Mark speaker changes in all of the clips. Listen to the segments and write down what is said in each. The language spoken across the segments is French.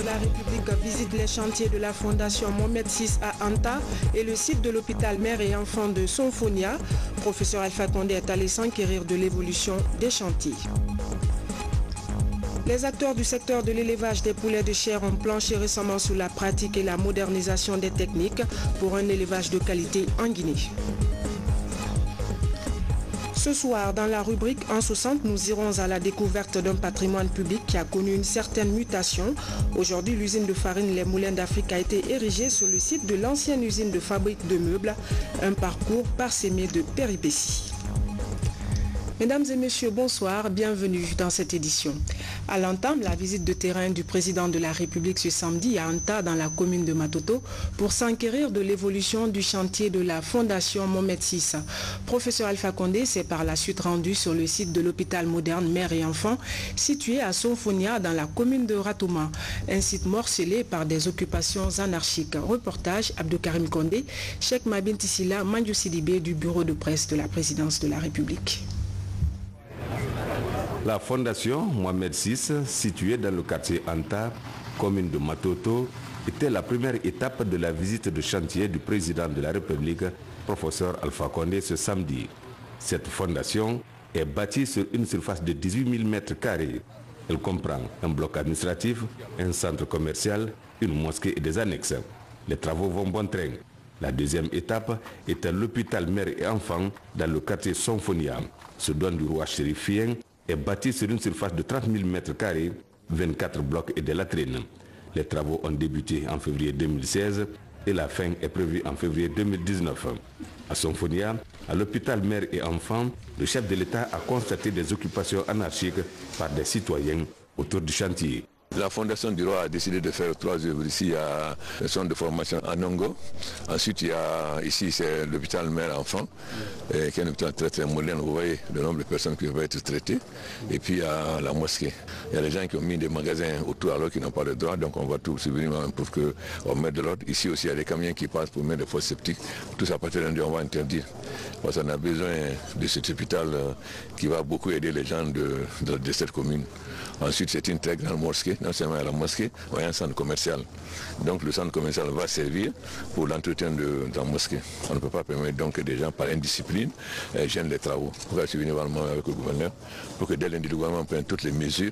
Speaker 1: La République visite les chantiers de la Fondation Mohamed VI à Anta et le site de l'hôpital mère et enfants de Sonfonia. Professeur Alpha Condé est allé s'enquérir de l'évolution des chantiers. Les acteurs du secteur de l'élevage des poulets de chair ont planché récemment sur la pratique et la modernisation des techniques pour un élevage de qualité en Guinée. Ce soir, dans la rubrique En 60, nous irons à la découverte d'un patrimoine public qui a connu une certaine mutation. Aujourd'hui, l'usine de farine Les Moulins d'Afrique a été érigée sur le site de l'ancienne usine de fabrique de meubles. Un parcours parsemé de péripéties. Mesdames et messieurs, bonsoir, bienvenue dans cette édition. À l'entame, la visite de terrain du président de la République ce samedi à Anta, dans la commune de Matoto, pour s'enquérir de l'évolution du chantier de la Fondation Mohamed VI. Professeur Alpha Condé s'est par la suite rendu sur le site de l'hôpital moderne mère et enfants, situé à Sonfonia, dans la commune de Ratouma, un site morcelé par des occupations anarchiques. Reportage Abdoukarim Condé, Cheikh Mabin Tissila, Mandjou Sidibé du bureau de presse de la présidence de la République.
Speaker 2: La fondation Mohamed VI, située dans le quartier Anta, commune de Matoto, était la première étape de la visite de chantier du président de la République, professeur Alpha Condé, ce samedi. Cette fondation est bâtie sur une surface de 18 000 m². Elle comprend un bloc administratif, un centre commercial, une mosquée et des annexes. Les travaux vont bon train. La deuxième étape est à l'hôpital mère et enfants dans le quartier Sonfonia. Ce don du roi chérifien est bâti sur une surface de 30 000 m², 24 blocs et des latrines. Les travaux ont débuté en février 2016 et la fin est prévue en février 2019. À Sonfonia, à l'hôpital mère et enfants, le chef de l'État a constaté des occupations anarchiques par des citoyens autour du chantier.
Speaker 3: La fondation du roi a décidé de faire 3 œuvres. Ici, il y a le centre de formation à Nongo. Ensuite, il y a ici, c'est l'hôpital mère-enfant, qui est un hôpital très très moderne. Vous voyez le nombre de personnes qui vont être traitées. Et puis, il y a la mosquée. Il y a des gens qui ont mis des magasins autour alors qu'ils n'ont pas de droit. Donc, on va tout subvenir pour qu'on mette de l'ordre. Ici aussi, il y a des camions qui passent pour mettre des fosses septiques. Tout ça, à partir d'un jour, on va interdire. Parce qu'on a besoin de cet hôpital qui va beaucoup aider les gens de cette commune. Ensuite, c'est une très grande mosquée. Non seulement à la mosquée, il y a un centre commercial. Donc le centre commercial va servir pour l'entretien de la mosquée. On ne peut pas permettre donc que des gens par indiscipline gênent les travaux. On va suivre également avec le gouverneur pour que dès lundi le gouvernement prenne toutes les mesures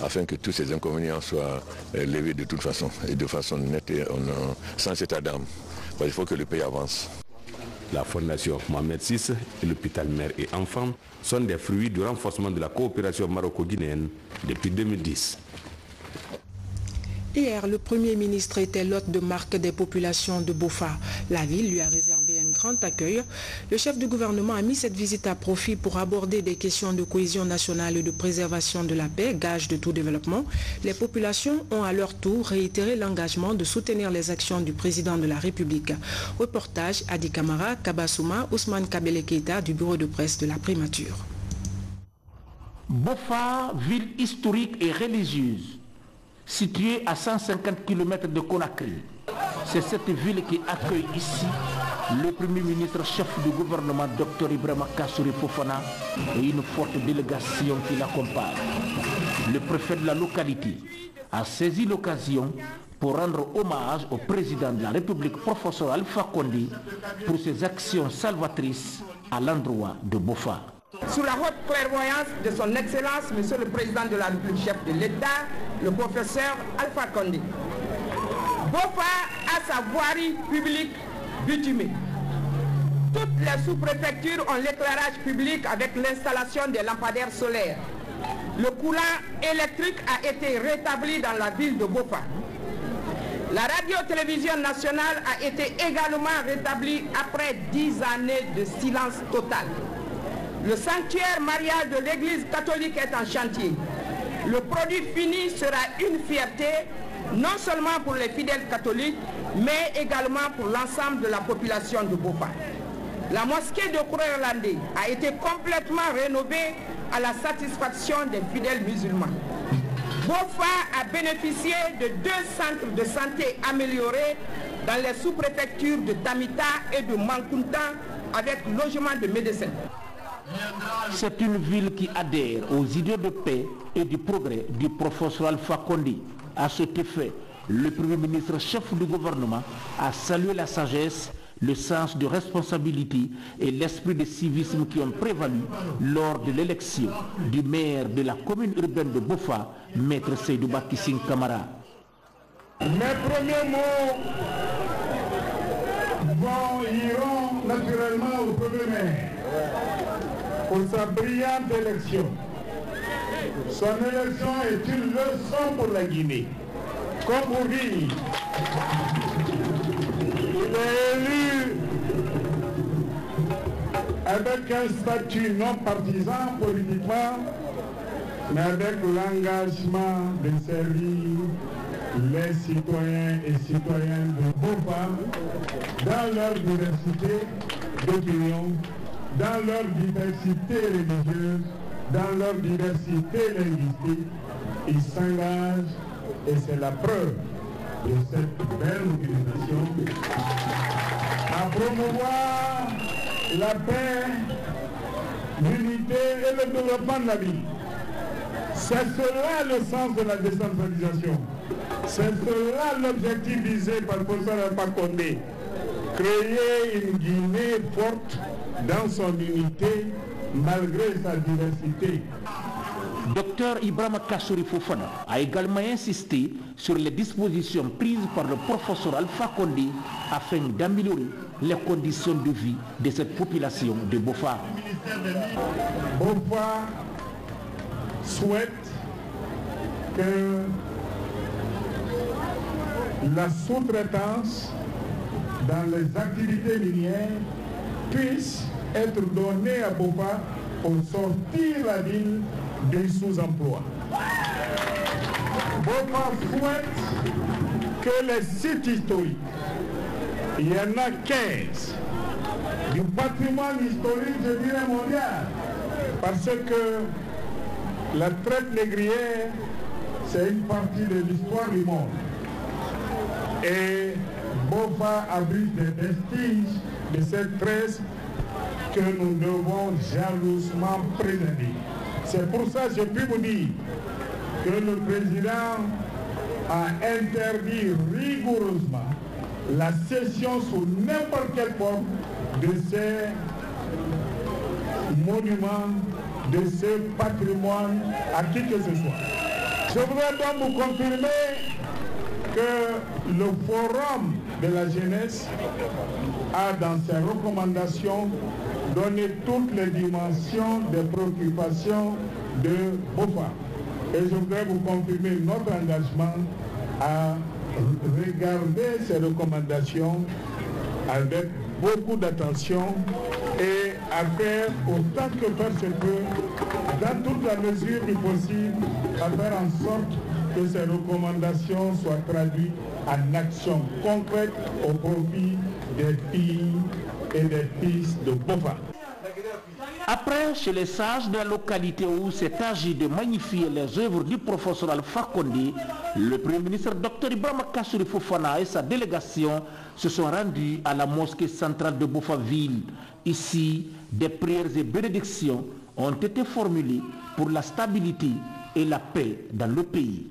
Speaker 3: afin que tous ces inconvénients soient levés de toute façon et de façon nette et sans état d'âme. Il faut que le pays avance.
Speaker 2: La fondation Mohamed VI et l'hôpital mère et enfants sont des fruits du renforcement de la coopération maroco-guinéenne depuis 2010.
Speaker 1: Hier, le Premier ministre était l'hôte de marque des populations de Bofa. La ville lui a réservé un grand accueil. Le chef du gouvernement a mis cette visite à profit pour aborder des questions de cohésion nationale et de préservation de la paix, gage de tout développement. Les populations ont à leur tour réitéré l'engagement de soutenir les actions du président de la République. Reportage Adi Kamara, Kabasouma, Ousmane Kabele Keita du bureau de presse de la primature.
Speaker 4: Bofa, ville historique et religieuse, située à 150 km de Conakry. C'est cette ville qui accueille ici le Premier ministre chef du gouvernement Dr Ibrahima Kassouri Fofana et une forte délégation qui l'accompagne. Le préfet de la localité a saisi l'occasion pour rendre hommage au président de la République, professeur Alpha Condé, pour ses actions salvatrices à l'endroit de Bofa.
Speaker 5: Sous la haute clairvoyance de son Excellence, Monsieur le Président de la République, chef de l'État, le professeur Alpha Condé, Bofa a sa voirie publique bitumée. Toutes les sous-préfectures ont l'éclairage public avec l'installation des lampadaires solaires. Le courant électrique a été rétabli dans la ville de Bofa. La radio-télévision nationale a été également rétablie après 10 années de silence total. Le sanctuaire marial de l'église catholique est en chantier. Le produit fini sera une fierté, non seulement pour les fidèles catholiques, mais également pour l'ensemble de la population de Bofa. La mosquée de Kouré-Landé a été complètement rénovée à la satisfaction des fidèles musulmans. Bofa a bénéficié de 2 centres de santé améliorés dans les sous-préfectures de Tamita et de Mankunta avec logement de médecins.
Speaker 4: C'est une ville qui adhère aux idées de paix et du progrès du professeur Alpha Condé. À cet effet, le Premier ministre chef du gouvernement a salué la sagesse, le sens de responsabilité et l'esprit de civisme qui ont prévalu lors de l'élection du maire de la commune urbaine de Bofa, Maître Seydou Bakissine Camara.
Speaker 6: Mes premiers mots iront naturellement au Premier maire pour sa brillante élection. Son élection est une leçon pour la Guinée. Comme vous dites, il est élu avec un statut non partisan politiquement, mais avec l'engagement de servir les citoyens et citoyennes de Bofa dans leur diversité d'opinion, dans leur diversité religieuse, dans leur diversité linguistique. Ils s'engagent, et c'est la preuve de cette belle mobilisation, à promouvoir la paix, l'unité et le développement de la vie. C'est cela le sens de la décentralisation. C'est cela l'objectif visé par le professeur Alpha Condé. Créer une Guinée forte dans son unité malgré sa diversité.
Speaker 4: Dr Ibrahima Kassouri Fofana a également insisté sur les dispositions prises par le professeur Alpha Condé afin d'améliorer les conditions de vie de cette population de Bofa.
Speaker 6: Bofa souhaite que la sous-traitance dans les activités minières puisse être donnée à Bofa pour sortir la ville du sous-emploi. Bofa souhaite que les sites historiques, il y en a 15, du patrimoine historique, je dirais mondial, parce que la traite négrière, c'est une partie de l'histoire du monde. Et Bofa abrite des vestiges de cette traite que nous devons jalousement préserver. C'est pour ça que je puis vous dire que le président a interdit rigoureusement la cession sous n'importe quelle forme de ces monuments, de ce patrimoine à qui que ce soit. Je voudrais donc vous confirmer que le forum de la jeunesse a dans ses recommandations donné toutes les dimensions des préoccupations de Bofa. Et je voudrais vous confirmer notre engagement à regarder ces recommandations avec beaucoup d'attention et à faire autant que faire se peut, dans toute la mesure du possible, à faire en sorte que ces recommandations soient traduites en actions concrètes au profit des filles et des fils de Bofa.
Speaker 4: Après, chez les sages de la localité où s'est agi de magnifier les œuvres du professeur Alpha Condé, le Premier ministre Dr Ibrahima Kassouri Fofana et sa délégation se sont rendus à la mosquée centrale de Bofa-Ville. Ici, des prières et bénédictions ont été formulées pour la stabilité et la paix dans le pays.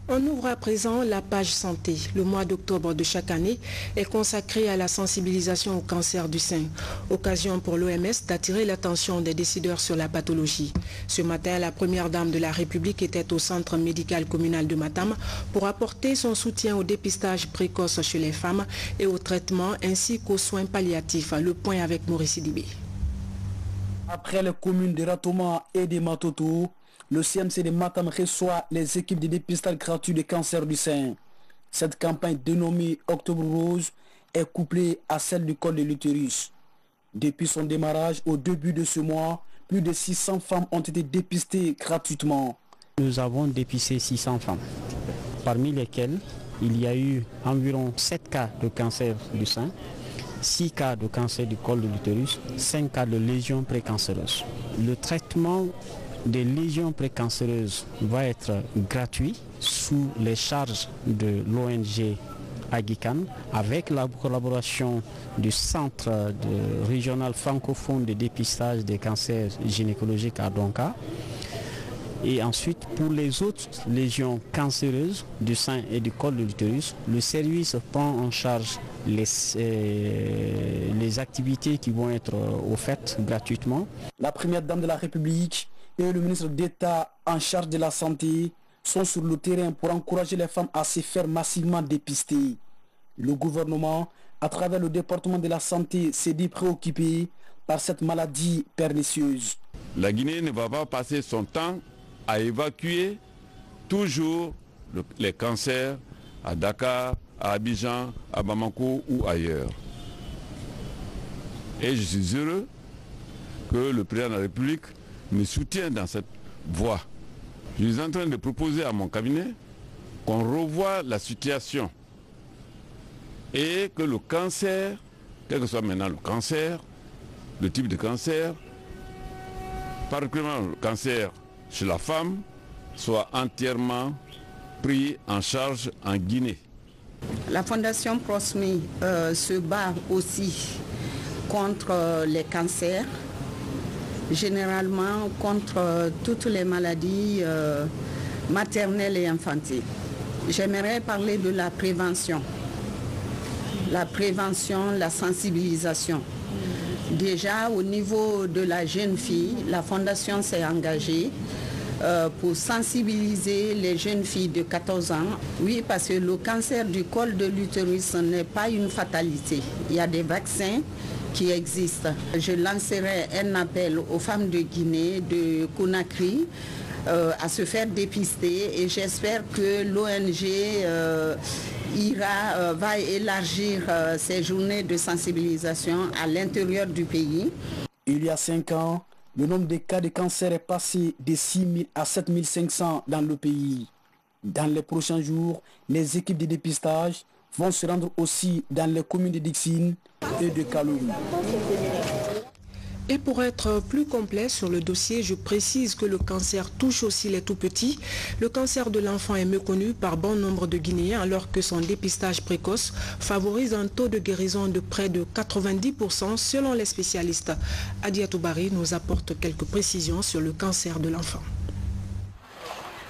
Speaker 1: On ouvre à présent la page santé. Le mois d'octobre de chaque année est consacré à la sensibilisation au cancer du sein. Occasion pour l'OMS d'attirer l'attention des décideurs sur la pathologie. Ce matin, la première dame de la République était au centre médical communal de Matam pour apporter son soutien au dépistage précoce chez les femmes et au traitement ainsi qu'aux soins palliatifs. Le point avec Maurice Sidibé.
Speaker 7: Après les communes de Ratoma et de Matoto, le CMC de Matam reçoit les équipes de dépistage gratuit de cancer du sein. Cette campagne dénommée Octobre Rose est couplée à celle du col de l'utérus. Depuis son démarrage au début de ce mois, plus de 600 femmes ont été dépistées gratuitement.
Speaker 8: Nous avons dépisté 600 femmes, parmi lesquelles il y a eu environ 7 cas de cancer du sein, 6 cas de cancer du col de l'utérus, 5 cas de lésions précancéreuses. Le traitement des lésions précancéreuses va être gratuit sous les charges de l'ONG à Guikane, avec la collaboration du Centre régional francophone de dépistage des cancers gynécologiques à Donka. Et ensuite, pour les autres lésions cancéreuses du sein et du col de l'utérus, le service prend en charge les activités qui vont être offertes gratuitement.
Speaker 7: La première dame de la République et le ministre d'État en charge de la santé sont sur le terrain pour encourager les femmes à se faire massivement dépister. Le gouvernement, à travers le département de la santé, s'est dit préoccupé par cette maladie pernicieuse.
Speaker 9: La Guinée ne va pas passer son temps à évacuer toujours les cancers à Dakar, à Abidjan, à Bamako ou ailleurs. Et je suis heureux que le président de la République me soutienne dans cette voie. Je suis en train de proposer à mon cabinet qu'on revoie la situation et que le cancer, quel que soit maintenant le cancer, le type de cancer, particulièrement le cancer chez la femme, soit entièrement pris en charge en Guinée.
Speaker 10: La Fondation PROSMI se bat aussi contre les cancers, généralement contre toutes les maladies maternelles et infantiles. J'aimerais parler de la prévention, la sensibilisation. Déjà au niveau de la jeune fille, la Fondation s'est engagée pour sensibiliser les jeunes filles de 14 ans. Oui, parce que le cancer du col de l'utérus n'est pas une fatalité. Il y a des vaccins qui existent. Je lancerai un appel aux femmes de Guinée, de Conakry, à se faire dépister et j'espère que l'ONG va élargir ces journées de sensibilisation à l'intérieur du pays.
Speaker 7: Il y a 5 ans, le nombre de cas de cancer est passé de 6 000 à 7 500 dans le pays. Dans les prochains jours, les équipes de dépistage vont se rendre aussi dans les communes de Dixine et de Kaloum.
Speaker 1: Et pour être plus complet sur le dossier, je précise que le cancer touche aussi les tout-petits. Le cancer de l'enfant est méconnu par bon nombre de Guinéens alors que son dépistage précoce favorise un taux de guérison de près de 90% selon les spécialistes. Adiatou Bari nous apporte quelques précisions sur le cancer de l'enfant.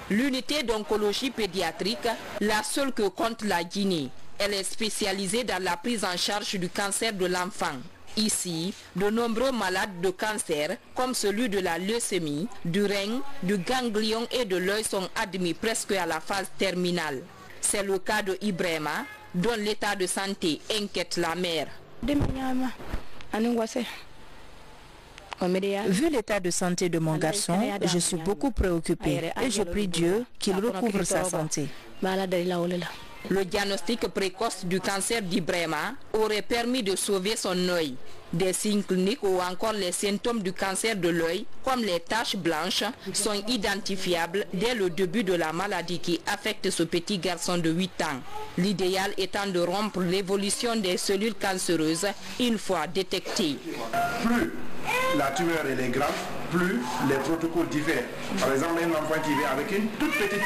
Speaker 11: L'unité d'oncologie pédiatrique, la seule que compte la Guinée. Elle est spécialisée dans la prise en charge du cancer de l'enfant. Ici, de nombreux malades de cancer, comme celui de la leucémie, du rein, du ganglion et de l'œil sont admis presque à la phase terminale. C'est le cas de Ibrahima, dont l'état de santé inquiète la mère.
Speaker 12: Vu l'état de santé de mon garçon, je suis beaucoup préoccupée et je prie Dieu qu'il recouvre sa santé.
Speaker 11: Le diagnostic précoce du cancer d'Ibrahima aurait permis de sauver son œil. Des signes cliniques ou encore les symptômes du cancer de l'œil, comme les taches blanches, sont identifiables dès le début de la maladie qui affecte ce petit garçon de 8 ans. L'idéal étant de rompre l'évolution des cellules cancéreuses une fois détectées.
Speaker 13: Plus la tumeur est grave, plus les protocoles diffèrent. Par exemple, un enfant qui vient avec une toute petite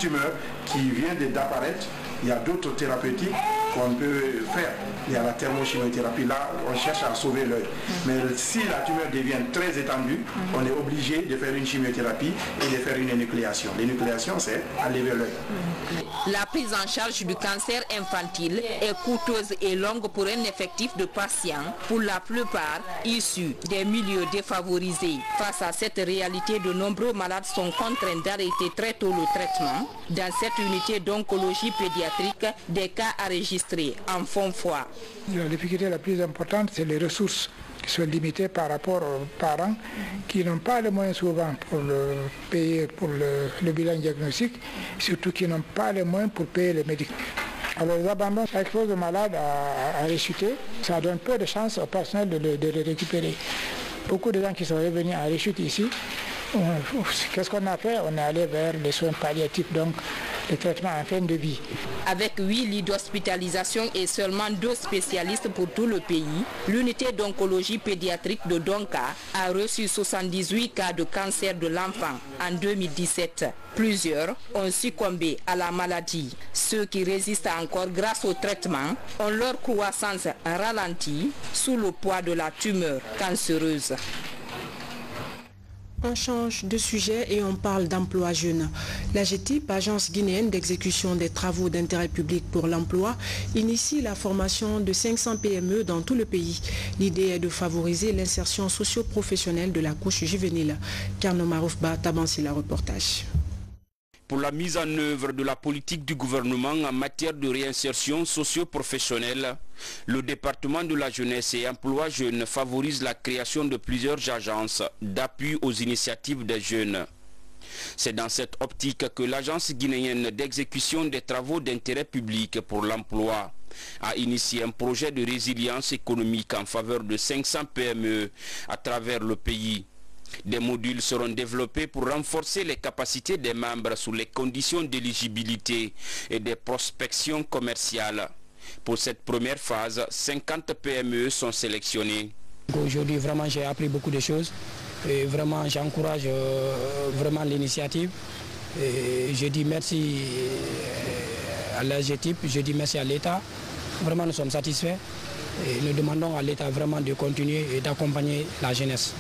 Speaker 13: tumeur qui vient d'apparaître, il y a d'autres thérapeutiques qu'on peut faire. Il y a la thermochimiothérapie, là on cherche à sauver l'œil. Mais si la tumeur devient très étendue, on est obligé de faire une chimiothérapie et de faire une énucléation. L'énucléation, c'est enlever l'œil.
Speaker 11: La prise en charge du cancer infantile est coûteuse et longue pour un effectif de patients, pour la plupart issus des milieux défavorisés. Face à cette réalité, de nombreux malades sont contraints d'arrêter très tôt le traitement. Dans cette unité d'oncologie pédiatrique, des cas enregistrés en font foi.
Speaker 14: La difficulté la plus importante, c'est les ressources qui sont limitées par rapport aux parents qui n'ont pas les moyens souvent pour payer pour le bilan diagnostique, surtout qui n'ont pas les moyens pour payer les médicaments. Alors les abandons, ça expose le malade à réchuter, ça donne peu de chance au personnel de le récupérer. Beaucoup de gens qui sont revenus en rechute ici, qu'est-ce qu'on a fait? On est allé vers les soins palliatifs. Donc le traitement en fin de vie.
Speaker 11: Avec 8 lits d'hospitalisation et seulement 2 spécialistes pour tout le pays, l'unité d'oncologie pédiatrique de Donka a reçu 78 cas de cancer de l'enfant en 2017. Plusieurs ont succombé à la maladie. Ceux qui résistent encore grâce au traitement ont leur croissance ralentie sous le poids de la tumeur cancéreuse.
Speaker 1: On change de sujet et on parle d'emploi jeune. L'AGETIP, Agence guinéenne d'exécution des travaux d'intérêt public pour l'emploi, initie la formation de 500 PME dans tout le pays. L'idée est de favoriser l'insertion socio-professionnelle de la couche juvénile. Karno Maroufba, Tabansi, la reportage.
Speaker 15: Pour la mise en œuvre de la politique du gouvernement en matière de réinsertion socio-professionnelle, le département de la jeunesse et emploi jeunes favorise la création de plusieurs agences d'appui aux initiatives des jeunes. C'est dans cette optique que l'Agence guinéenne d'exécution des travaux d'intérêt public pour l'emploi a initié un projet de résilience économique en faveur de 500 PME à travers le pays. Des modules seront développés pour renforcer les capacités des membres sous les conditions d'éligibilité et des prospections commerciales. Pour cette première phase, 50 PME sont sélectionnées.
Speaker 16: Aujourd'hui, vraiment, j'ai appris beaucoup de choses. Et vraiment, j'encourage vraiment l'initiative. Je dis merci à l'AGETIP, je dis merci à l'État. Vraiment, nous sommes satisfaits. Et nous demandons à l'État vraiment de continuer et d'accompagner la jeunesse.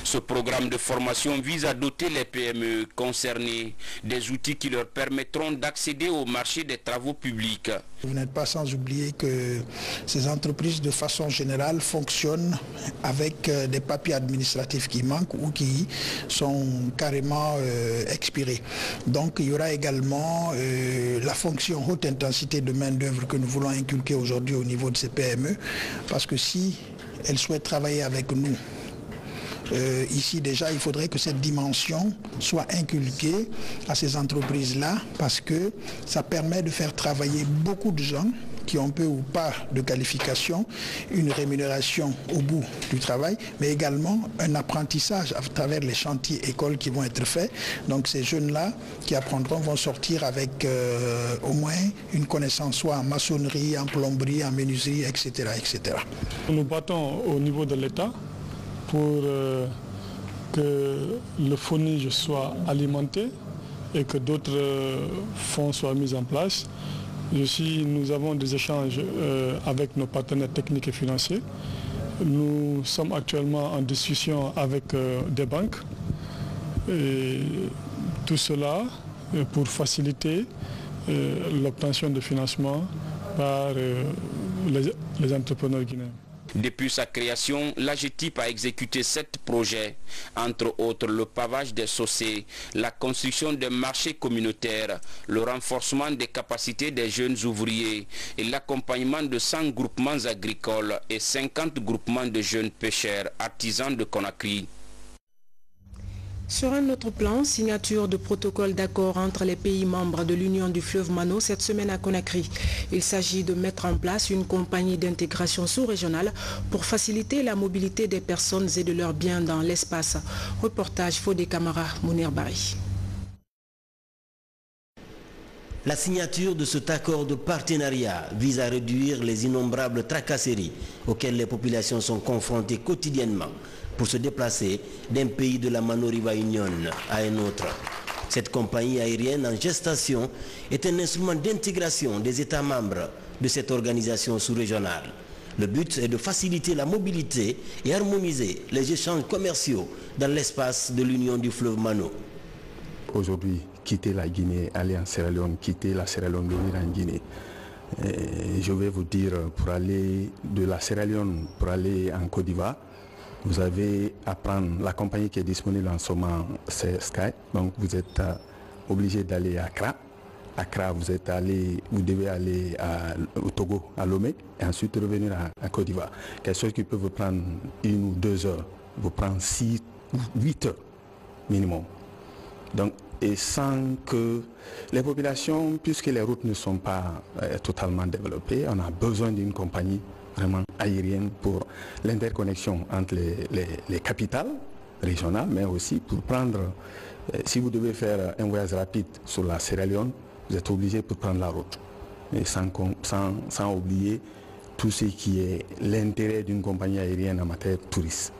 Speaker 15: Ce programme de formation vise à doter les PME concernées des outils qui leur permettront d'accéder au marché des travaux publics.
Speaker 17: Vous n'êtes pas sans oublier que ces entreprises de façon générale fonctionnent avec des papiers administratifs qui manquent ou qui sont carrément expirés. Donc il y aura également la fonction haute intensité de main d'œuvre que nous voulons inculquer aujourd'hui au niveau de ces PME, parce que si elles souhaitent travailler avec nous, ici déjà, il faudrait que cette dimension soit inculquée à ces entreprises-là, parce que ça permet de faire travailler beaucoup de gens qui ont peu ou pas de qualification, une rémunération au bout du travail, mais également un apprentissage à travers les chantiers écoles qui vont être faits. Donc ces jeunes-là qui apprendront vont sortir avec au moins une connaissance soit en maçonnerie, en plomberie, en menuiserie, etc., etc.
Speaker 18: Nous battons au niveau de l'État pour que le FONIGE soit alimenté et que d'autres fonds soient mis en place. Nous avons des échanges avec nos partenaires techniques et financiers. Nous sommes actuellement en discussion avec des banques. Et tout cela pour faciliter l'obtention de financement par les entrepreneurs guinéens.
Speaker 15: Depuis sa création, l'AGETIP a exécuté 7 projets, entre autres le pavage des chaussées, la construction de marchés communautaires, le renforcement des capacités des jeunes ouvriers et l'accompagnement de 100 groupements agricoles et 50 groupements de jeunes pêcheurs artisans de Conakry.
Speaker 1: Sur un autre plan, signature de protocole d'accord entre les pays membres de l'Union du fleuve Mano cette semaine à Conakry. Il s'agit de mettre en place une compagnie d'intégration sous-régionale pour faciliter la mobilité des personnes et de leurs biens dans l'espace. Reportage Fodé Camara, Mounir Bari.
Speaker 19: La signature de cet accord de partenariat vise à réduire les innombrables tracasseries auxquelles les populations sont confrontées quotidiennement pour se déplacer d'un pays de la Mano-River Union à un autre. Cette compagnie aérienne en gestation est un instrument d'intégration des États membres de cette organisation sous-régionale. Le but est de faciliter la mobilité et harmoniser les échanges commerciaux dans l'espace de l'Union du fleuve Mano.
Speaker 20: Aujourd'hui, quitter la Guinée, aller en Sierra Leone, quitter la Sierra Leone, venir en Guinée. Je vais vous dire, pour aller de la Sierra Leone, pour aller en Côte d'Ivoire, vous avez à prendre la compagnie qui est disponible en ce moment, c'est Sky. Donc vous êtes obligé d'aller à Accra. Accra, vous devez aller au Togo, à Lomé, et ensuite revenir à Côte d'Ivoire. Quelque chose qui peut vous prendre 1 ou 2 heures, vous prend 6 ou 8 heures minimum. Donc, et sans que les populations, puisque les routes ne sont pas totalement développées, on a besoin d'une compagnie vraiment aérienne pour l'interconnexion entre les capitales régionales, mais aussi pour prendre, si vous devez faire un voyage rapide sur la Sierra Leone, vous êtes obligé pour prendre la route. Et sans oublier tout ce qui est l'intérêt d'une compagnie aérienne en matière touriste.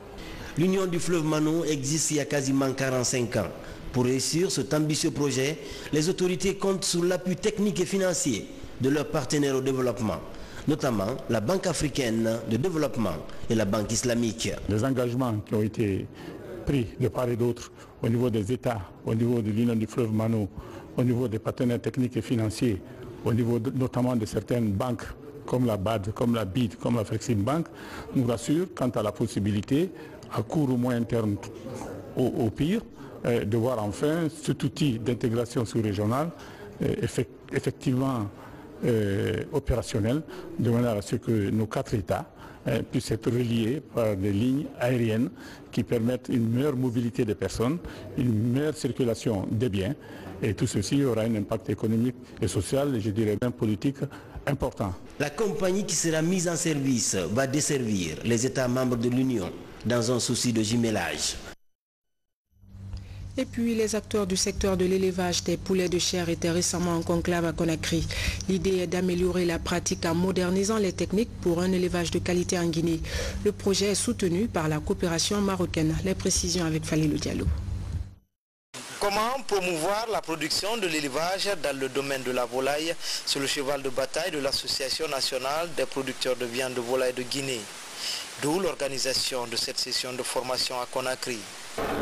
Speaker 19: L'Union du fleuve Mano existe il y a quasiment 45 ans. Pour réussir cet ambitieux projet, les autorités comptent sur l'appui technique et financier de leurs partenaires au développement, notamment la Banque africaine de développement et la Banque islamique.
Speaker 18: Les engagements qui ont été pris de part et d'autre au niveau des États, au niveau de l'Union du fleuve Mano, au niveau des partenaires techniques et financiers, au niveau notamment de certaines banques comme la BAD, comme la BID, comme la Fleximbank, nous rassurent quant à la possibilité, à court ou moyen terme au pire, de voir enfin cet outil d'intégration sous-régionale effectivement opérationnel, de manière à ce que nos 4 États puissent être reliés par des lignes aériennes qui permettent une meilleure mobilité des personnes, une meilleure circulation des biens, et tout ceci aura un impact économique et social, et je dirais même politique, important.
Speaker 19: La compagnie qui sera mise en service va desservir les États membres de l'Union dans un souci de jumelage.
Speaker 1: Et puis, les acteurs du secteur de l'élevage des poulets de chair étaient récemment en conclave à Conakry. L'idée est d'améliorer la pratique en modernisant les techniques pour un élevage de qualité en Guinée. Le projet est soutenu par la coopération marocaine. Les précisions avec Falilou Diallo.
Speaker 21: Comment promouvoir la production de l'élevage dans le domaine de la volaille sur le cheval de bataille de l'Association nationale des producteurs de viande de volaille de Guinée? D'où l'organisation de cette session de formation à Conakry.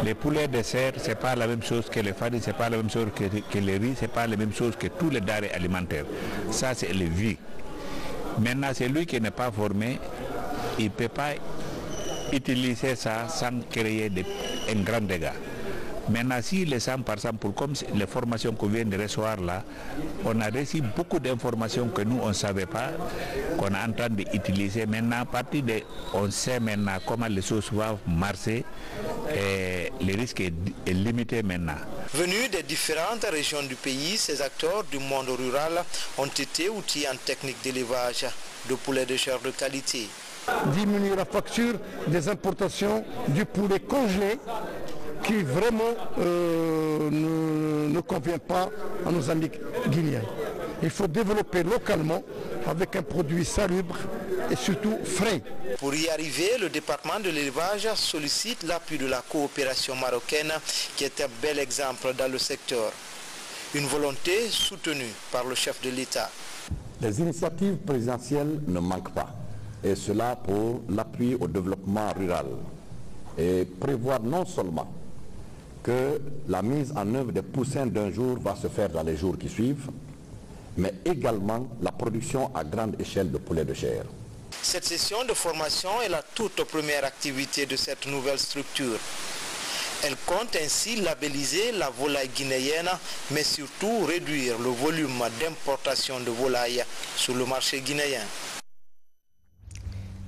Speaker 4: Les poulets de serre, ce n'est pas la même chose que les farines, ce n'est pas la même chose que les riz, ce n'est pas la même chose que tous les denrées alimentaires. Ça, c'est les vies. Maintenant, c'est lui qui n'est pas formé, il ne peut pas utiliser ça sans créer un grand dégât. Maintenant, si les 100 par exemple, comme les formations qu'on vient de recevoir là, on a reçu beaucoup d'informations que nous, on ne savait pas, qu'on est en train d'utiliser. Maintenant, à partir de, on sait maintenant comment les choses vont marcher et le risque est limité maintenant.
Speaker 21: Venus des différentes régions du pays, ces acteurs du monde rural ont été outillés en technique d'élevage de poulets de chair de qualité.
Speaker 22: Diminuer la facture des importations du poulet congelé qui vraiment ne convient pas à nos amis guinéens. Il faut développer localement avec un produit salubre et surtout frais.
Speaker 21: Pour y arriver, le département de l'élevage sollicite l'appui de la coopération marocaine qui est un bel exemple dans le secteur. Une volonté soutenue par le chef de l'État.
Speaker 23: Les initiatives présidentielles ne manquent pas, et cela pour l'appui au développement rural, et prévoir non seulement que la mise en œuvre des poussins d'un jour va se faire dans les jours qui suivent, mais également la production à grande échelle de poulets de chair.
Speaker 21: Cette session de formation est la toute première activité de cette nouvelle structure. Elle compte ainsi labelliser la volaille guinéenne, mais surtout réduire le volume d'importation de volaille sur le marché guinéen.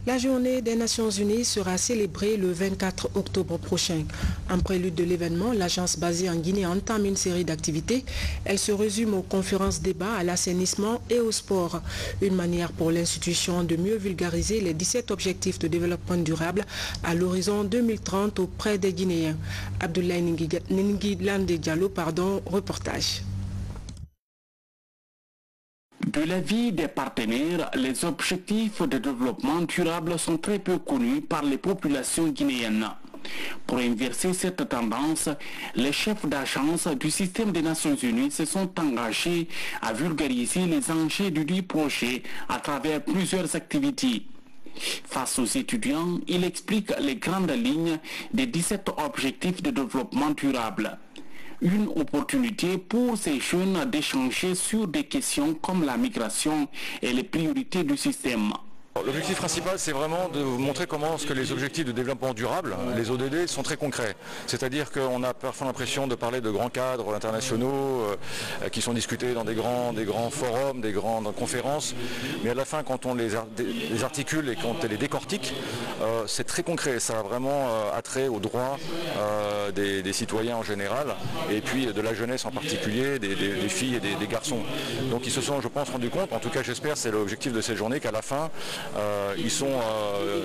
Speaker 1: La journée des Nations Unies sera célébrée le 24 octobre prochain. En prélude de l'événement, l'agence basée en Guinée entame une série d'activités. Elle se résume aux conférences débats, à l'assainissement et au sport. Une manière pour l'institution de mieux vulgariser les 17 objectifs de développement durable à l'horizon 2030 auprès des Guinéens. Abdoulaye Ngidlande Diallo, reportage.
Speaker 4: De l'avis des partenaires, les objectifs de développement durable sont très peu connus par les populations guinéennes. Pour inverser cette tendance, les chefs d'agence du système des Nations Unies se sont engagés à vulgariser les enjeux du dit projet à travers plusieurs activités. Face aux étudiants, il explique les grandes lignes des 17 objectifs de développement durable. Une opportunité pour ces jeunes d'échanger sur des questions comme la migration et les priorités du système.
Speaker 24: L'objectif principal, c'est vraiment de vous montrer comment les objectifs de développement durable, les ODD, sont très concrets. C'est-à-dire qu'on a parfois l'impression de parler de grands cadres internationaux qui sont discutés dans des grands forums, des grandes conférences. Mais à la fin, quand on les articule et quand on les décortique, c'est très concret. Ça a vraiment attrait aux droits des citoyens en général et puis de la jeunesse en particulier, des filles et des garçons. Donc ils se sont, je pense, rendus compte, en tout cas j'espère, c'est l'objectif de cette journée, qu'à la fin, Ils ont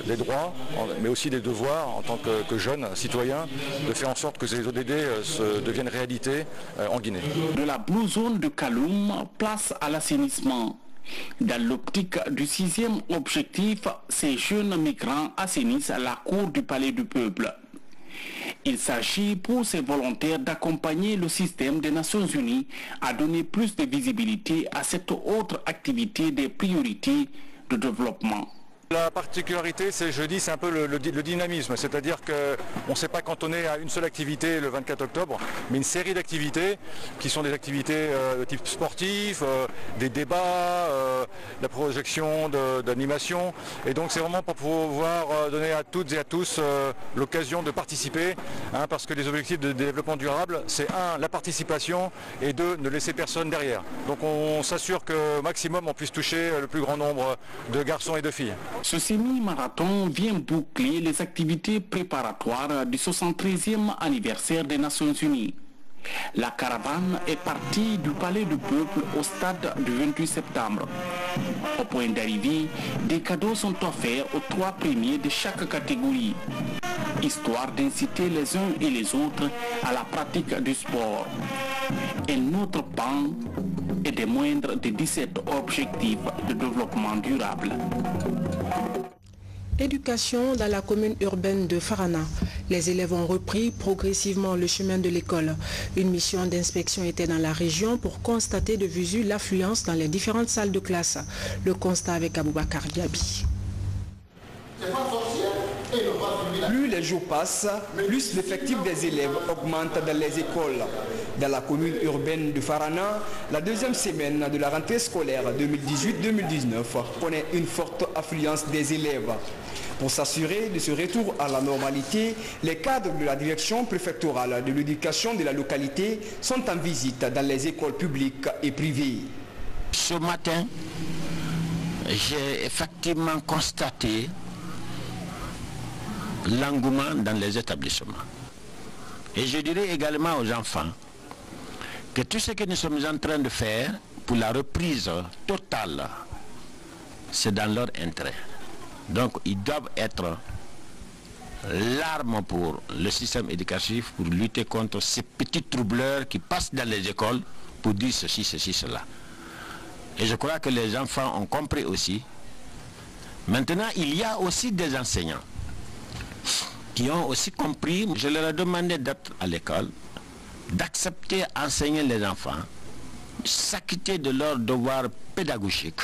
Speaker 24: des droits, mais aussi des devoirs en tant que jeunes citoyens, de faire en sorte que ces ODD deviennent réalité en Guinée.
Speaker 4: De la Blue Zone de Kaloum, place à l'assainissement. Dans l'optique du 6e objectif, ces jeunes migrants assainissent la cour du Palais du Peuple. Il s'agit pour ces volontaires d'accompagner le système des Nations Unies à donner plus de visibilité à cette autre activité des priorités de développement.
Speaker 24: La particularité, c'est un peu le dynamisme, c'est-à-dire qu'on ne s'est pas cantonné à une seule activité le 24 octobre, mais une série d'activités qui sont des activités de type sportif, des débats, la projection d'animation. Et donc c'est vraiment pour pouvoir donner à toutes et à tous l'occasion de participer, parce que les objectifs de développement durable, c'est 1, la participation, et 2, ne laisser personne derrière. Donc on s'assure qu'au maximum on puisse toucher le plus grand nombre de garçons et de filles.
Speaker 4: Ce semi-marathon vient boucler les activités préparatoires du 73e anniversaire des Nations Unies. La caravane est partie du Palais du Peuple au stade du 28 septembre. Au point d'arrivée, des cadeaux sont offerts aux 3 premiers de chaque catégorie, histoire d'inciter les uns et les autres à la pratique du sport. Et notre pan est des moindres des 17 objectifs de développement durable.
Speaker 1: Éducation dans la commune urbaine de Farana. Les élèves ont repris progressivement le chemin de l'école. Une mission d'inspection était dans la région pour constater de visu l'affluence dans les différentes salles de classe. Le constat avec Aboubakar Diaby.
Speaker 2: Plus les jours passent, plus l'effectif des élèves augmente dans les écoles. Dans la commune urbaine de Farana, la deuxième semaine de la rentrée scolaire 2018-2019 connaît une forte affluence des élèves. Pour s'assurer de ce retour à la normalité, les cadres de la direction préfectorale de l'éducation de la localité sont en visite dans les écoles publiques et privées.
Speaker 4: Ce matin, j'ai effectivement constaté l'engouement dans les établissements. Et je dirais également aux enfants que tout ce que nous sommes en train de faire pour la reprise totale, c'est dans leur intérêt. Donc ils doivent être l'arme pour le système éducatif pour lutter contre ces petits troubleurs qui passent dans les écoles pour dire ceci, cela. Et je crois que les enfants ont compris aussi. Maintenant, il y a aussi des enseignants qui ont aussi compris. Je leur ai demandé d'être à l'école, d'accepter enseigner les enfants, s'acquitter de leurs devoirs pédagogiques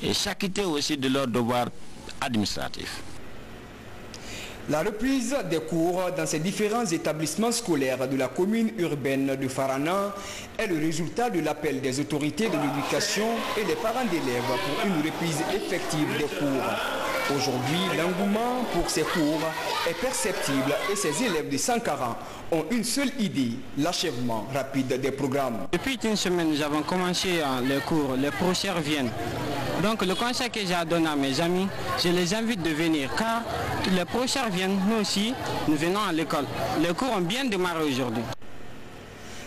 Speaker 4: et s'acquitter aussi de leurs devoirs administratifs.
Speaker 2: La reprise des cours dans ces différents établissements scolaires de la commune urbaine de Farana est le résultat de l'appel des autorités de l'éducation et des parents d'élèves pour une reprise effective des cours. Aujourd'hui, l'engouement pour ces cours est perceptible et ces élèves de Sankara ont une seule idée, l'achèvement rapide des programmes.
Speaker 3: Depuis une semaine, nous avons commencé les cours, les professeurs viennent. Donc le conseil que j'ai donné à mes amis, je les invite de venir car les professeurs viennent, nous aussi, nous venons à l'école. Les cours ont bien démarré aujourd'hui.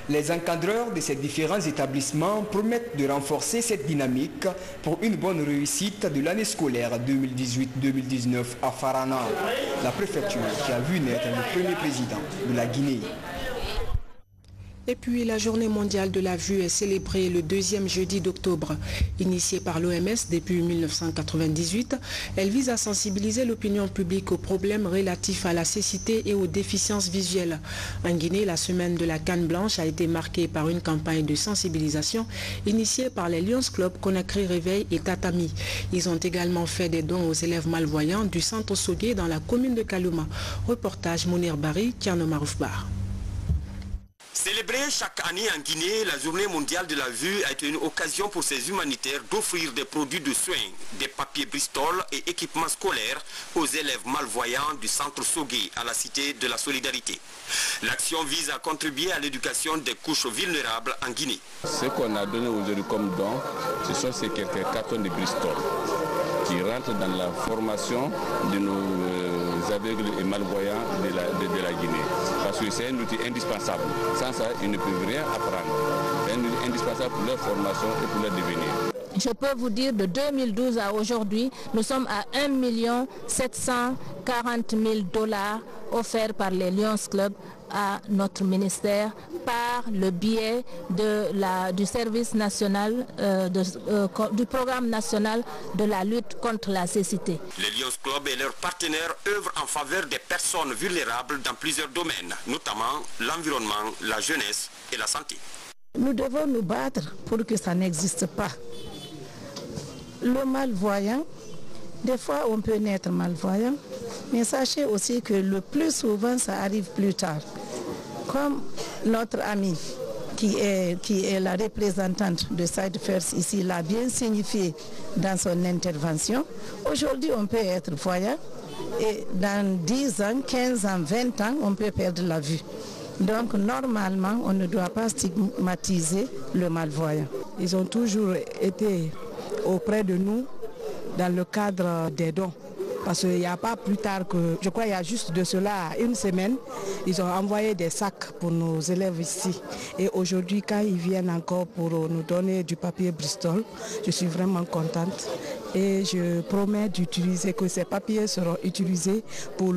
Speaker 2: Les encadreurs de ces différents établissements promettent de renforcer cette dynamique pour une bonne réussite de l'année scolaire 2018-2019 à Farana, la préfecture qui a vu naître le premier président de la Guinée.
Speaker 1: Et puis la journée mondiale de la vue est célébrée le deuxième jeudi d'octobre. Initiée par l'OMS depuis 1998, elle vise à sensibiliser l'opinion publique aux problèmes relatifs à la cécité et aux déficiences visuelles. En Guinée, la semaine de la canne blanche a été marquée par une campagne de sensibilisation initiée par les Lions Club, Conakry Réveil et Tatami. Ils ont également fait des dons aux élèves malvoyants du centre Sogué dans la commune de Kalouma. Reportage Mounir Bari, Kiano Maroufbar.
Speaker 5: Célébrer chaque année en Guinée, la journée mondiale de la vue a été une occasion pour ces humanitaires d'offrir des produits de soins, des papiers Bristol et équipements scolaires aux élèves malvoyants du centre Sogué à la Cité de la Solidarité. L'action vise à contribuer à l'éducation des couches vulnérables en Guinée.
Speaker 9: Ce qu'on a donné aujourd'hui comme don, ce sont ces quelques cartons de Bristol qui rentrent dans la formation de nos aveugles et malvoyants de la Guinée. Parce que c'est un outil indispensable. Sans ça, ils ne peuvent rien apprendre. C'est un outil indispensable pour leur formation et pour leur devenir.
Speaker 6: Je peux vous dire de 2012 à aujourd'hui, nous sommes à 1 740 000 $, offerts par les Lions Club à notre ministère par le biais du service national, du programme national de la lutte contre la cécité.
Speaker 5: Les Lions Club et leurs partenaires œuvrent en faveur des personnes vulnérables dans plusieurs domaines, notamment l'environnement, la jeunesse et la santé.
Speaker 7: Nous devons nous battre pour que ça n'existe pas. Le malvoyant, des fois on peut naître malvoyant, mais sachez aussi que le plus souvent ça arrive plus tard. Comme notre amie qui est la représentante de Side First ici l'a bien signifié dans son intervention, aujourd'hui on peut être voyant et dans 10 ans, 15 ans, 20 ans, on peut perdre la vue. Donc normalement, on ne doit pas stigmatiser le malvoyant.
Speaker 8: Ils ont toujours été auprès de nous dans le cadre des dons. Parce qu'il n'y a pas plus tard que, je crois qu'il y a juste de cela une semaine, ils ont envoyé des sacs pour nos élèves ici. Et aujourd'hui, quand ils viennent encore pour nous donner du papier Bristol, je suis vraiment contente. Et je promets d'utiliser, que ces papiers seront utilisés pour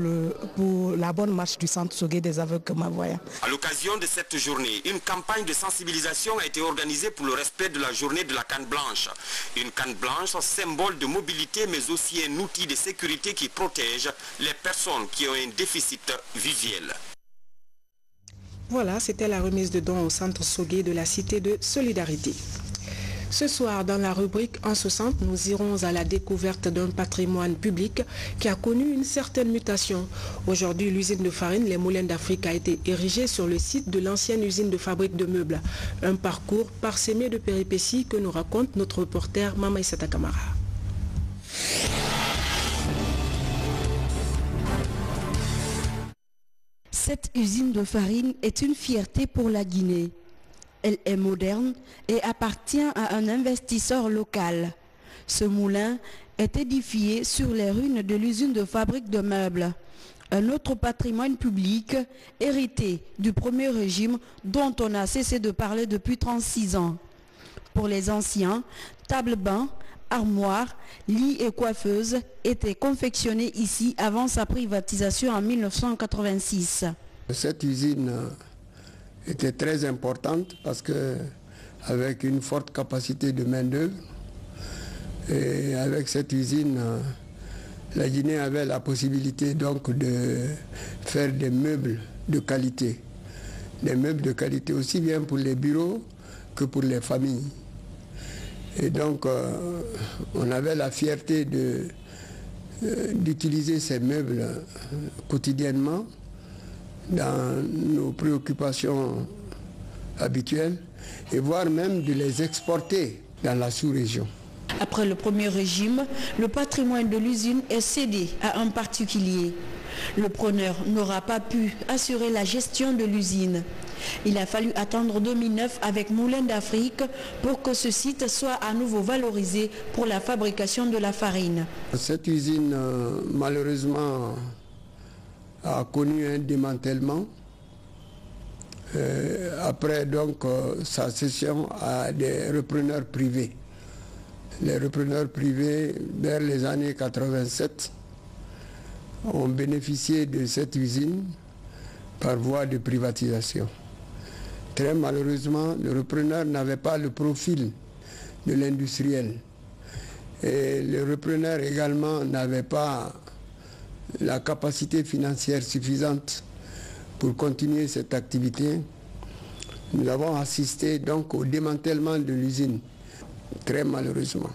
Speaker 8: la bonne marche du Centre Sogué des aveugles malvoyants.
Speaker 5: À l'occasion de cette journée, une campagne de sensibilisation a été organisée pour le respect de la journée de la canne blanche. Une canne blanche, symbole de mobilité, mais aussi un outil de sécurité qui protège les personnes qui ont un déficit visuel.
Speaker 1: Voilà, c'était la remise de dons au Centre Sogué de la Cité de Solidarité. Ce soir, dans la rubrique En 60, nous irons à la découverte d'un patrimoine public qui a connu une certaine mutation. Aujourd'hui, l'usine de farine Les Moulins d'Afrique a été érigée sur le site de l'ancienne usine de fabrique de meubles. Un parcours parsemé de péripéties que nous raconte notre reporter Mama Issata Kamara.
Speaker 10: Cette usine de farine est une fierté pour la Guinée. Elle est moderne et appartient à un investisseur local. Ce moulin est édifié sur les ruines de l'usine de fabrique de meubles. Un autre patrimoine public hérité du premier régime dont on a cessé de parler depuis 36 ans. Pour les anciens, tables-bains, armoires, lits et coiffeuses étaient confectionnés ici avant sa privatisation en 1986.
Speaker 25: Cette usine était très importante parce que avec une forte capacité de main-d'œuvre et avec cette usine, la Guinée avait la possibilité donc de faire des meubles de qualité. Des meubles de qualité aussi bien pour les bureaux que pour les familles. Et donc on avait la fierté d'utiliser ces meubles quotidiennement dans nos préoccupations habituelles et voire même de les exporter dans la sous-région.
Speaker 10: Après le premier régime, le patrimoine de l'usine est cédé à un particulier. Le preneur n'aura pas pu assurer la gestion de l'usine. Il a fallu attendre 2009 avec Moulins d'Afrique pour que ce site soit à nouveau valorisé pour la fabrication de la farine.
Speaker 25: Cette usine, malheureusement, a connu un démantèlement après donc sa cession à des repreneurs privés. Les repreneurs privés, vers les années 87, ont bénéficié de cette usine par voie de privatisation. Très malheureusement, le repreneur n'avait pas le profil de l'industriel. Et le repreneur également n'avait pas la capacité financière suffisante pour continuer cette activité. Nous avons assisté donc au démantèlement de l'usine, très malheureusement.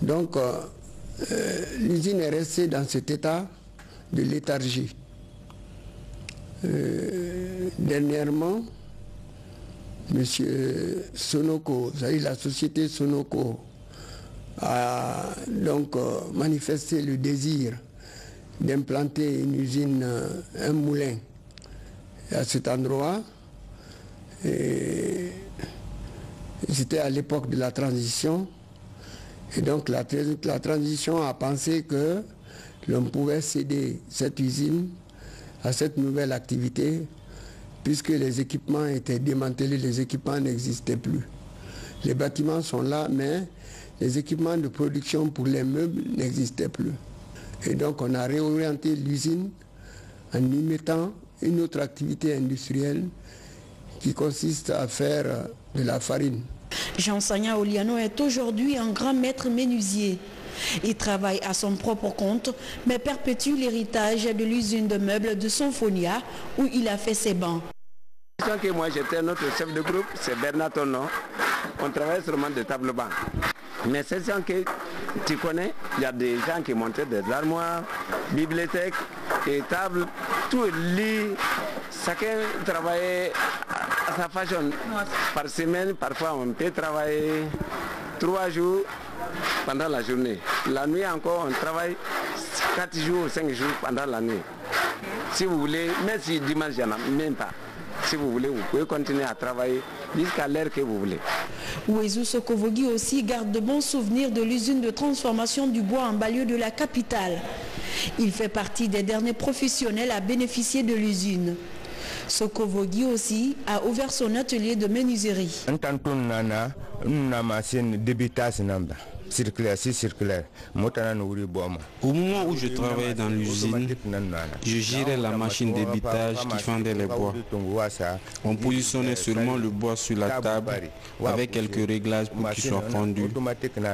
Speaker 25: Donc, l'usine est restée dans cet état de léthargie. Dernièrement, M. Sonoko, la société Sonoko, a donc manifesté le désir d'implanter une usine, un moulin à cet endroit. C'était à l'époque de la transition. Et donc la transition a pensé que l'on pouvait céder cette usine à cette nouvelle activité puisque les équipements étaient démantelés, les équipements n'existaient plus. Les bâtiments sont là, mais les équipements de production pour les meubles n'existaient plus. Et donc on a réorienté l'usine en y mettant une autre activité industrielle qui consiste à faire de la farine.
Speaker 10: Jean Sagna Oliano est aujourd'hui un grand maître menuisier. Il travaille à son propre compte, mais perpétue l'héritage de l'usine de meubles de Sonfonia où il a fait ses bancs.
Speaker 11: Moi j'étais notre chef de groupe, c'est Bernard Tonon. On travaille seulement de table banc. Mais c'est ça que tu connais, il y a des gens qui montaient des armoires, bibliothèques et tables, tout lit. Chacun travaillait à sa façon. Par semaine, parfois on peut travailler 3 jours pendant la journée. La nuit encore, on travaille 4 jours ou 5 jours pendant la nuit. Si vous voulez, même si dimanche, il n'y en a même pas. Si vous voulez, vous pouvez continuer à travailler jusqu'à l'heure que vous voulez.
Speaker 10: Uezu Sokovogi aussi garde de bons souvenirs de l'usine de transformation du bois en banlieue de la capitale. Il fait partie des derniers professionnels à bénéficier de l'usine. Sokovogi aussi a ouvert son atelier de menuiserie.
Speaker 12: Au moment où je travaillais dans l'usine, je gérais la machine d'ébitage qui fendait les bois. On positionnait seulement le bois sur la table avec quelques réglages pour qu'il soit fondu,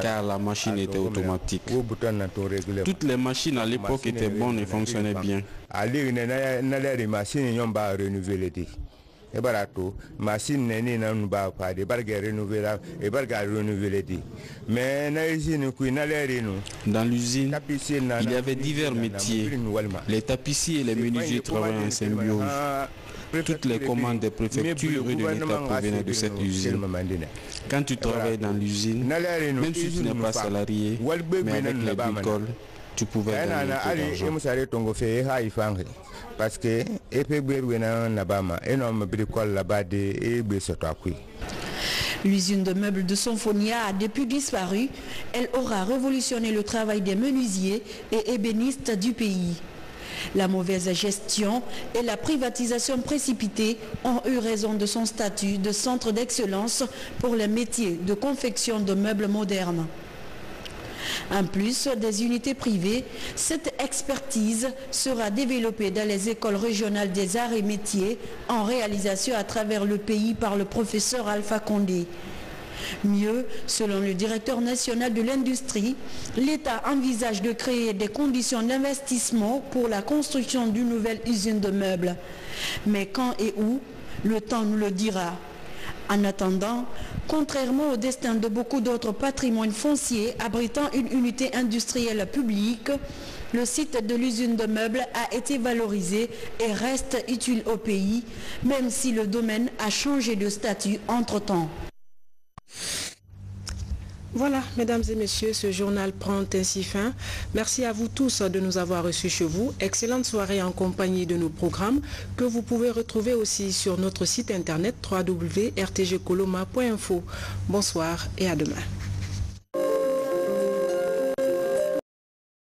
Speaker 12: car la machine était automatique. Toutes les machines à l'époque étaient bonnes et fonctionnaient bien.
Speaker 13: Machine
Speaker 12: dans l'usine, il y avait divers métiers. Les tapissiers et les menuisiers travaillaient en symbiose. Toutes les commandes des préfectures et de l'État provenaient de cette usine. Quand tu travailles dans l'usine, même si tu n'es pas salarié, mais avec les bricoles, tu pouvais gagner d'argent.
Speaker 13: Parce que
Speaker 10: l'usine de meubles de Sonfonia a depuis disparu. Elle aura révolutionné le travail des menuisiers et ébénistes du pays. La mauvaise gestion et la privatisation précipitée ont eu raison de son statut de centre d'excellence pour les métiers de confection de meubles modernes. En plus des unités privées, cette expertise sera développée dans les écoles régionales des arts et métiers en réalisation à travers le pays par le professeur Alpha Condé. Mieux, selon le directeur national de l'industrie, l'État envisage de créer des conditions d'investissement pour la construction d'une nouvelle usine de meubles. Mais quand et où, le temps nous le dira. En attendant, contrairement au destin de beaucoup d'autres patrimoines fonciers abritant une unité industrielle publique, le site de l'usine de meubles a été valorisé et reste utile au pays, même si le domaine a changé de statut entre-temps.
Speaker 1: Voilà, mesdames et messieurs, ce journal prend ainsi fin. Merci à vous tous de nous avoir reçus chez vous. Excellente soirée en compagnie de nos programmes que vous pouvez retrouver aussi sur notre site internet www.rtgcoloma.info. Bonsoir et à demain.